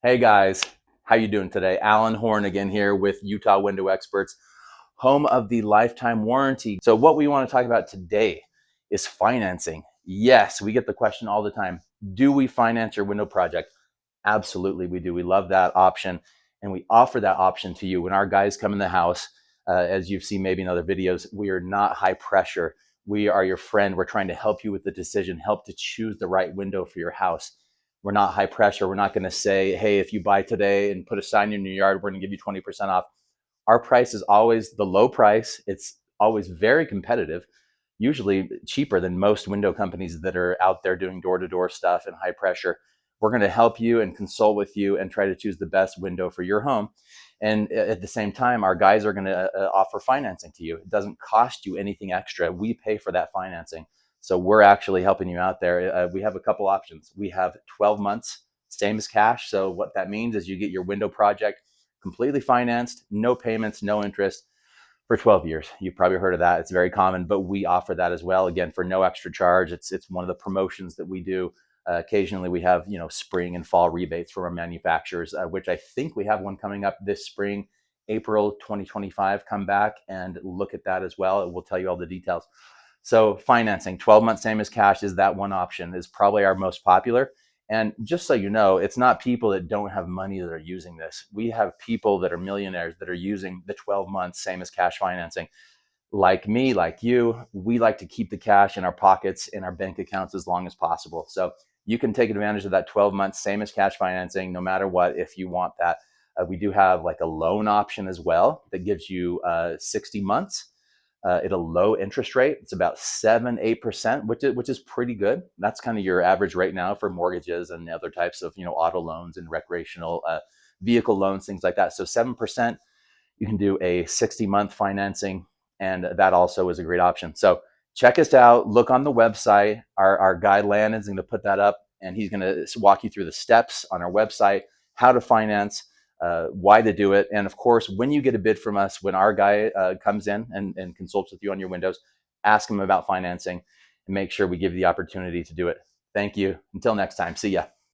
Hey guys, how you doing today? Alan Horn again here with Utah Window Experts, home of the lifetime warranty. So what we want to talk about today is financing. Yes, we get the question all the time. Do we finance your window project? Absolutely, we do. We love that option, and we offer that option to you. When our guys come in the house, as you've seen maybe in other videos, we are not high pressure. We are your friend. We're trying to help you with the decision, help to choose the right window for your house. We're not high pressure. We're not going to say, hey, if you buy today and put a sign in your yard, we're going to give you 20% off. Our price is always the low price. It's always very competitive, usually cheaper than most window companies that are out there doing door-to-door stuff and high pressure. We're going to help you and consult with you and try to choose the best window for your home. And at the same time, our guys are going to offer financing to you. It doesn't cost you anything extra. We pay for that financing. So we're actually helping you out there. We have a couple options. We have 12 months, same as cash. So what that means is you get your window project completely financed, no payments, no interest for 12 years. You've probably heard of that. It's very common, but we offer that as well. Again, for no extra charge. It's one of the promotions that we do. Occasionally we have, spring and fall rebates from our manufacturers, which I think we have one coming up this spring, April 2025. Come back and look at that as well. It will tell you all the details. So financing, 12 months, same as cash, is that one option, is probably our most popular. And just so you know, it's not people that don't have money that are using this. We have people that are millionaires that are using the 12 months, same as cash financing. Like me, like you, we like to keep the cash in our pockets, in our bank accounts as long as possible. So you can take advantage of that 12 months, same as cash financing, no matter what, if you want that. We do have like a loan option as well that gives you 60 months at a low interest rate. It's about 7-8%, which is pretty good. That's kind of your average right now for mortgages and other types of auto loans and recreational vehicle loans, things like that. So 7%. You can do a 60-month financing, and that also is a great option. So check us out. Look on the website. Our guy Landon's going to put that up, and he's going to walk you through the steps on our website, how to finance, why to do it. And of course, when you get a bid from us, when our guy comes in and consults with you on your windows, ask him about financing and make sure we give you the opportunity to do it. Thank you. Until next time, see ya.